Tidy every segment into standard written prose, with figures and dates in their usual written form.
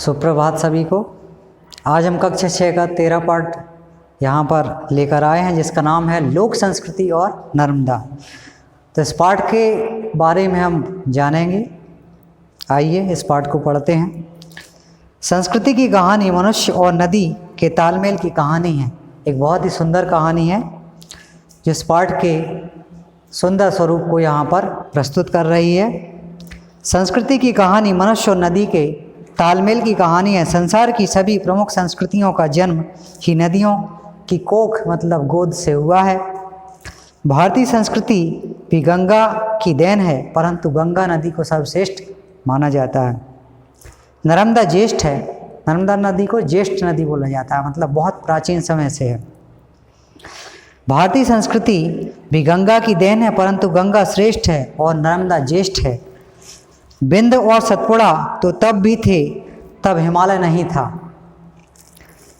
सुप्रभात सभी को। आज हम कक्षा 6 का 13 पार्ट यहाँ पर लेकर आए हैं, जिसका नाम है लोक संस्कृति और नर्मदा। तो इस पाठ के बारे में हम जानेंगे। आइए इस पाठ को पढ़ते हैं। संस्कृति की कहानी मनुष्य और नदी के तालमेल की कहानी है। एक बहुत ही सुंदर कहानी है, जिस पाठ के सुंदर स्वरूप को यहाँ पर प्रस्तुत कर रही है। संस्कृति की कहानी मनुष्य और नदी के तालमेल की कहानी है। संसार की सभी प्रमुख संस्कृतियों का जन्म ही नदियों की कोख मतलब गोद से हुआ है। भारतीय संस्कृति भी गंगा की देन है, परंतु गंगा नदी को सर्वश्रेष्ठ माना जाता है। नर्मदा ज्येष्ठ है। नर्मदा नदी को ज्येष्ठ नदी बोला जाता है, मतलब बहुत प्राचीन समय से है। भारतीय संस्कृति भी गंगा की देन है, परंतु गंगा श्रेष्ठ है और नर्मदा ज्येष्ठ है। बिंद और सतपुड़ा तो तब भी थे, तब हिमालय नहीं था।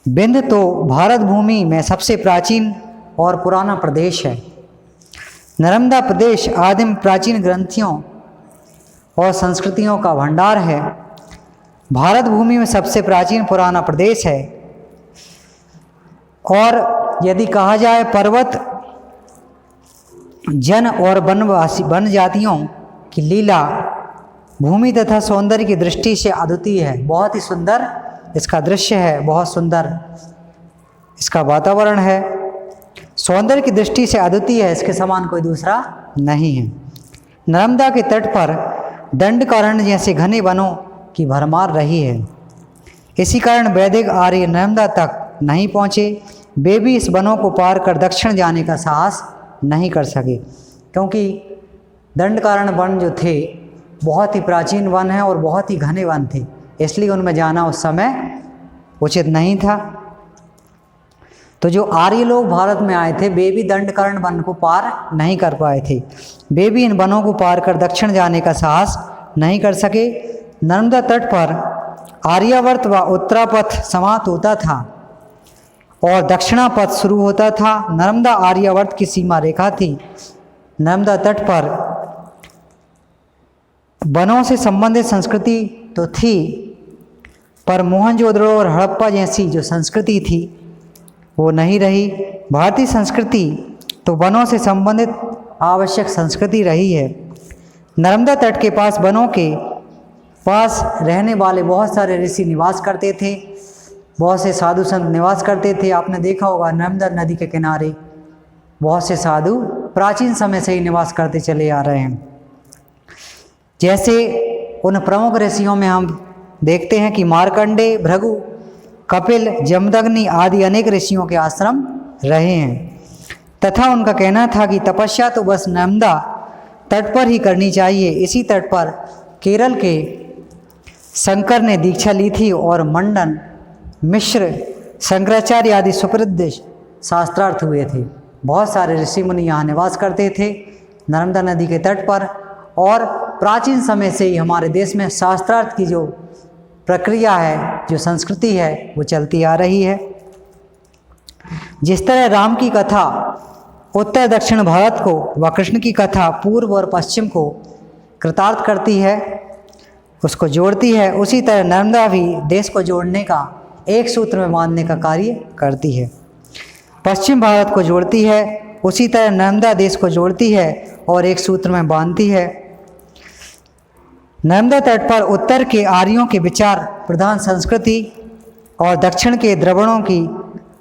बिंद तो भारत भूमि में सबसे प्राचीन और पुराना प्रदेश है। नर्मदा प्रदेश आदिम प्राचीन ग्रंथियों और संस्कृतियों का भंडार है। भारत भूमि में सबसे प्राचीन पुराना प्रदेश है। और यदि कहा जाए पर्वत जन और वन जातियों की लीला भूमि तथा सौंदर्य की दृष्टि से अद्वितीय है। बहुत ही सुंदर इसका दृश्य है, बहुत सुंदर इसका वातावरण है, सौंदर्य की दृष्टि से अद्वितीय है। इसके समान कोई दूसरा नहीं है। नर्मदा के तट पर दंडकारण्य जैसे घने वनों की भरमार रही है। इसी कारण वैदिक आर्य नर्मदा तक नहीं पहुँचे। वे भी इस वनों को पार कर दक्षिण जाने का साहस नहीं कर सके, क्योंकि दंडकारण्य वन जो थे बहुत ही प्राचीन वन है और बहुत ही घने वन थे, इसलिए उनमें जाना उस समय उचित नहीं था। तो जो आर्य लोग भारत में आए थे, वे भी दंडकारण्य वन को पार नहीं कर पाए थे। वे भी इन वनों को पार कर दक्षिण जाने का साहस नहीं कर सके। नर्मदा तट पर आर्यावर्त व उत्तरापथ समाप्त होता था और दक्षिणापथ शुरू होता था। नर्मदा आर्यावर्त की सीमा रेखा थी। नर्मदा तट पर वनों से संबंधित संस्कृति तो थी, पर मोहनजोदड़ो और हड़प्पा जैसी जो संस्कृति थी वो नहीं रही। भारतीय संस्कृति तो वनों से संबंधित आवश्यक संस्कृति रही है। नर्मदा तट के पास वनों के पास रहने वाले बहुत सारे ऋषि निवास करते थे, बहुत से साधु संत निवास करते थे। आपने देखा होगा नर्मदा नदी के किनारे बहुत से साधु प्राचीन समय से ही निवास करते चले आ रहे हैं। जैसे उन प्रमुख ऋषियों में हम देखते हैं कि मार्कंडेय, भृगु, कपिल, जमदग्नि आदि अनेक ऋषियों के आश्रम रहे हैं, तथा उनका कहना था कि तपस्या तो बस नर्मदा तट पर ही करनी चाहिए। इसी तट पर केरल के शंकर ने दीक्षा ली थी और मंडन, मिश्र, शंकराचार्य आदि सुप्रसिद्ध शास्त्रार्थ हुए थे। बहुत सारे ऋषि मुनि यहाँ निवास करते थे नर्मदा नदी के तट पर। और प्राचीन समय से ही हमारे देश में शास्त्रार्थ की जो प्रक्रिया है, जो संस्कृति है, वो चलती आ रही है। जिस तरह राम की कथा उत्तर दक्षिण भारत को व कृष्ण की कथा पूर्व और पश्चिम को कृतार्थ करती है, उसको जोड़ती है, उसी तरह नर्मदा भी देश को जोड़ने का, एक सूत्र में बांधने का कार्य करती है। पश्चिम भारत को जोड़ती है, उसी तरह नर्मदा देश को जोड़ती है और एक सूत्र में बांधती है। नर्मदा तट पर उत्तर के आर्यों के विचार प्रधान संस्कृति और दक्षिण के द्रविड़ों की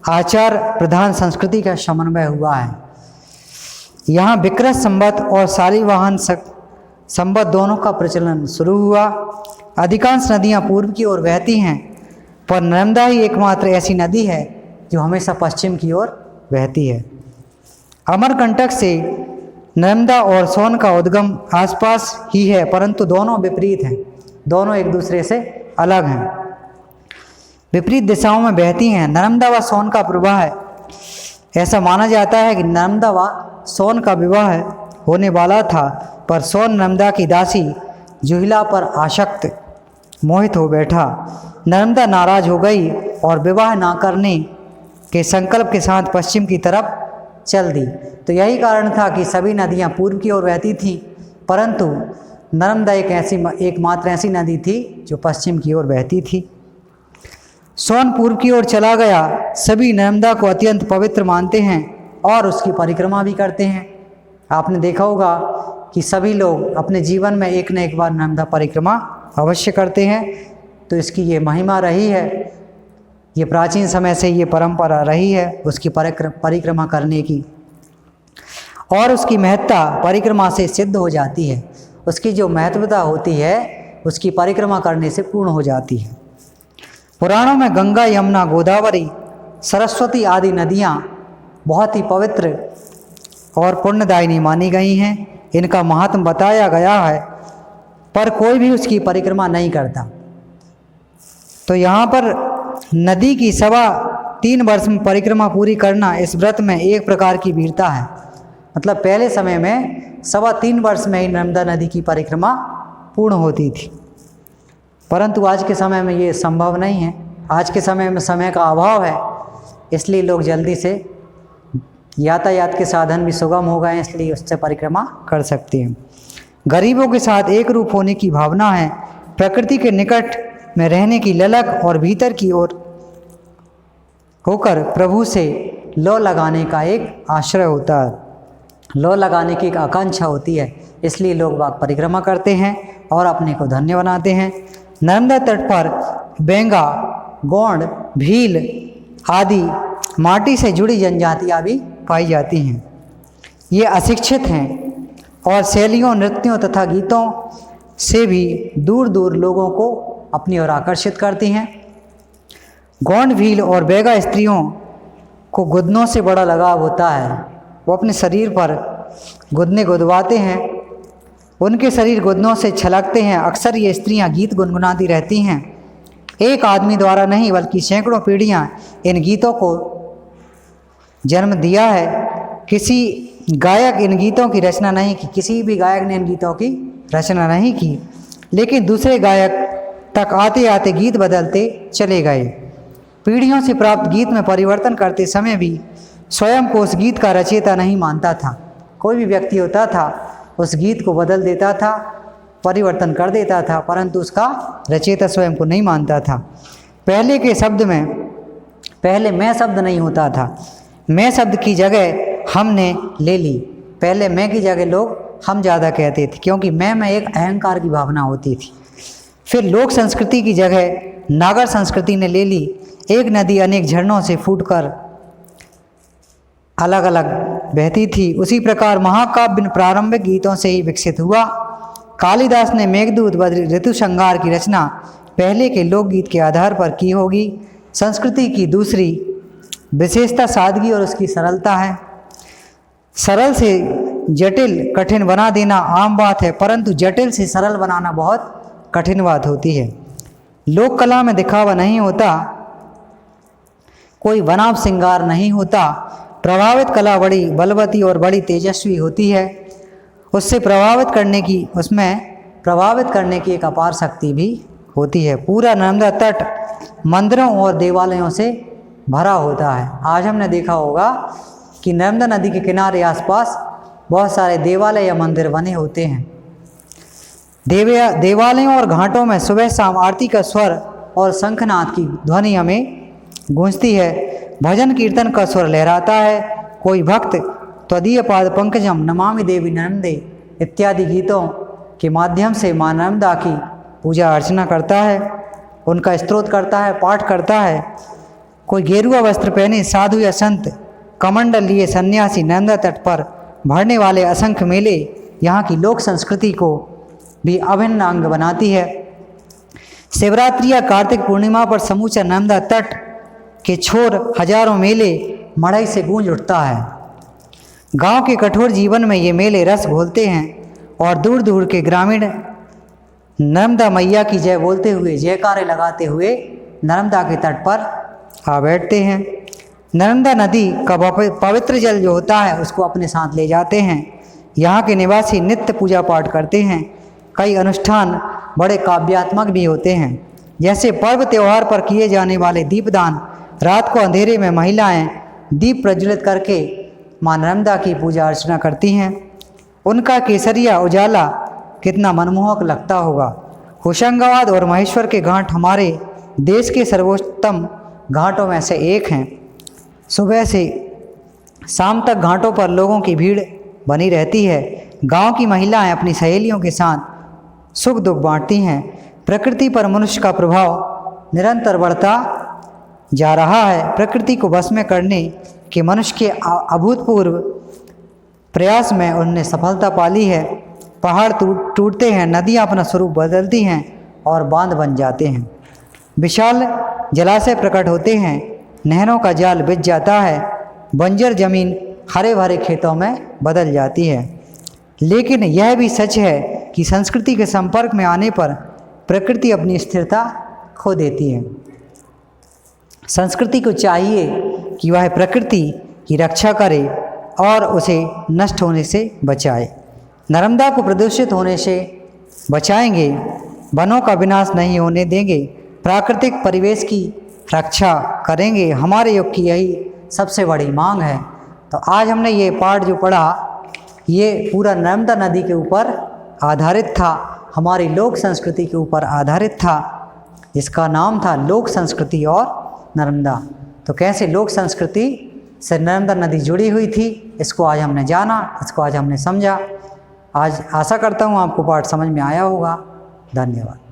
आचार प्रधान संस्कृति का समन्वय हुआ है। यहाँ विक्रत संवत और शालिवाहन संवत दोनों का प्रचलन शुरू हुआ। अधिकांश नदियाँ पूर्व की ओर बहती हैं, पर नर्मदा ही एकमात्र ऐसी नदी है जो हमेशा पश्चिम की ओर बहती है। अमरकंटक से नर्मदा और सोन का उद्गम आसपास ही है, परंतु दोनों विपरीत हैं, दोनों एक दूसरे से अलग हैं, विपरीत दिशाओं में बहती हैं। नर्मदा व सोन का प्रवाह है। ऐसा माना जाता है कि नर्मदा व सोन का विवाह होने वाला था, पर सोन नर्मदा की दासी जुहिला पर आसक्त मोहित हो बैठा। नर्मदा नाराज हो गई और विवाह ना करने के संकल्प के साथ पश्चिम की तरफ चल दी। तो यही कारण था कि सभी नदियाँ पूर्व की ओर बहती थीं, परंतु नर्मदा एकमात्र ऐसी नदी थी जो पश्चिम की ओर बहती थी। सोन पूर्व की ओर चला गया। सभी नर्मदा को अत्यंत पवित्र मानते हैं और उसकी परिक्रमा भी करते हैं। आपने देखा होगा कि सभी लोग अपने जीवन में एक न एक बार नर्मदा परिक्रमा अवश्य करते हैं। तो इसकी ये महिमा रही है, ये प्राचीन समय से ये परंपरा रही है उसकी परिक्रमा करने की, और उसकी महत्ता परिक्रमा से सिद्ध हो जाती है। उसकी जो महत्वता होती है उसकी परिक्रमा करने से पूर्ण हो जाती है। पुराणों में गंगा, यमुना, गोदावरी, सरस्वती आदि नदियाँ बहुत ही पवित्र और पुण्यदायिनी मानी गई हैं। इनका महात्म बताया गया है, पर कोई भी उसकी परिक्रमा नहीं करता। तो यहाँ पर नदी की 3.25 वर्ष में परिक्रमा पूरी करना इस व्रत में एक प्रकार की वीरता है। मतलब पहले समय में 3.25 वर्ष में ही नर्मदा नदी की परिक्रमा पूर्ण होती थी, परंतु आज के समय में ये संभव नहीं है। आज के समय में समय का अभाव है, इसलिए लोग जल्दी से यातायात के साधन भी सुगम हो गए हैं, इसलिए उससे परिक्रमा कर सकते हैं। गरीबों के साथ एक रूप होने की भावना है, प्रकृति के निकट में रहने की ललक और भीतर की ओर होकर प्रभु से लौ लगाने का एक आश्रय होता है, लौ लगाने की एक आकांक्षा होती है, इसलिए लोग बाग परिक्रमा करते हैं और अपने को धन्य बनाते हैं। नर्मदा तट पर बेंगा, गोंड, भील आदि माटी से जुड़ी जनजातियाँ भी पाई जाती हैं। ये अशिक्षित हैं और शैलियों, नृत्यों तथा गीतों से भी दूर दूर लोगों को अपनी ओर आकर्षित करती हैं। गोंड, भील और बेगा स्त्रियों को गुदनों से बड़ा लगाव होता है। वो अपने शरीर पर गुदने गुदवाते हैं, उनके शरीर गुदनों से छलकते हैं। अक्सर ये स्त्रियां गीत गुनगुनाती रहती हैं। एक आदमी द्वारा नहीं बल्कि सैकड़ों पीढ़ियां इन गीतों को जन्म दिया है। किसी गायक इन गीतों की रचना नहीं की, किसी भी गायक ने इन गीतों की रचना नहीं की, लेकिन दूसरे गायक तक आते आते गीत बदलते चले गए। पीढ़ियों से प्राप्त गीत में परिवर्तन करते समय भी स्वयं को उस गीत का रचयिता नहीं मानता था। कोई भी व्यक्ति होता था उस गीत को बदल देता था, परिवर्तन कर देता था, परंतु उसका रचयिता स्वयं को नहीं मानता था। पहले के शब्द में पहले मैं शब्द नहीं होता था, मैं शब्द की जगह हमने ले ली। पहले मैं की जगह लोग हम ज़्यादा कहते थे, क्योंकि मैं में एक अहंकार की भावना होती थी। फिर लोक संस्कृति की जगह नागर संस्कृति ने ले ली। एक नदी अनेक झरनों से फूटकर अलग अलग बहती थी, उसी प्रकार महाकाव्य प्रारंभिक गीतों से ही विकसित हुआ। कालिदास ने मेघदूत, ऋतु श्रृंगार की रचना पहले के लोकगीत के आधार पर की होगी। संस्कृति की दूसरी विशेषता सादगी और उसकी सरलता है। सरल से जटिल कठिन बना देना आम बात है, परंतु जटिल से सरल बनाना बहुत कठिन बात होती है। लोक कला में दिखावा नहीं होता, कोई बनाव श्रृंगार नहीं होता। प्रभावित कला बड़ी बलवती और बड़ी तेजस्वी होती है। उसमें प्रभावित करने की एक अपार शक्ति भी होती है। पूरा नर्मदा तट मंदिरों और देवालयों से भरा होता है। आज हमने देखा होगा कि नर्मदा नदी के किनारे आसपास बहुत सारे देवालय या मंदिर बने होते हैं। देवालयों और घाटों में सुबह शाम आरती का स्वर और शंखनाद की ध्वनि हमें गूंजती है। भजन कीर्तन का स्वर लहराता है। कोई भक्त त्वदीय पाद पंकजम, नमामि देवी नर्मदे इत्यादि गीतों के माध्यम से माँ नर्मदा की पूजा अर्चना करता है, उनका स्तोत्र करता है, पाठ करता है। कोई गेरुआ वस्त्र पहने साधु या संत, कमंडल लिए सन्यासी नर्मदा तट पर भरने वाले असंख्य मेले यहाँ की लोक संस्कृति को भी अभिन्न अंग बनाती है। शिवरात्रि या कार्तिक पूर्णिमा पर समूचा नर्मदा तट के छोर हजारों मेले मड़ई से गूंज उठता है। गांव के कठोर जीवन में ये मेले रस घोलते हैं और दूर दूर के ग्रामीण नर्मदा मैया की जय बोलते हुए, जयकारे लगाते हुए नर्मदा के तट पर आ बैठते हैं। नर्मदा नदी का पवित्र जल जो होता है उसको अपने साथ ले जाते हैं। यहाँ के निवासी नित्य पूजा पाठ करते हैं। कई अनुष्ठान बड़े काव्यात्मक भी होते हैं, जैसे पर्व त्योहार पर किए जाने वाले दीपदान। रात को अंधेरे में महिलाएं दीप प्रज्वलित करके माँ नर्मदा की पूजा अर्चना करती हैं। उनका केसरिया उजाला कितना मनमोहक लगता होगा। होशंगाबाद और महेश्वर के घाट हमारे देश के सर्वोत्तम घाटों में से एक हैं। सुबह से शाम तक घाटों पर लोगों की भीड़ बनी रहती है। गांव की महिलाएं अपनी सहेलियों के साथ सुख दुख बांटती हैं। प्रकृति पर मनुष्य का प्रभाव निरंतर बढ़ता जा रहा है। प्रकृति को वश में करने के मनुष्य के अभूतपूर्व प्रयास में उन्होंने सफलता पाली है। पहाड़ टूटते हैं, नदियाँ अपना स्वरूप बदलती हैं और बांध बन जाते हैं। विशाल जलाशय प्रकट होते हैं, नहरों का जाल बिछ जाता है, बंजर जमीन हरे भरे खेतों में बदल जाती है। लेकिन यह भी सच है कि संस्कृति के संपर्क में आने पर प्रकृति अपनी स्थिरता खो देती है। संस्कृति को चाहिए कि वह प्रकृति की रक्षा करे और उसे नष्ट होने से बचाए। नर्मदा को प्रदूषित होने से बचाएंगे, वनों का विनाश नहीं होने देंगे, प्राकृतिक परिवेश की रक्षा करेंगे। हमारे युग की यही सबसे बड़ी मांग है। तो आज हमने ये पाठ जो पढ़ा ये पूरा नर्मदा नदी के ऊपर आधारित था, हमारी लोक संस्कृति के ऊपर आधारित था। इसका नाम था लोक संस्कृति और नर्मदा। तो कैसे लोक संस्कृति से नर्मदा नदी जुड़ी हुई थी, इसको आज हमने जाना, इसको आज हमने समझा। आज आशा करता हूँ आपको पाठ समझ में आया होगा। धन्यवाद।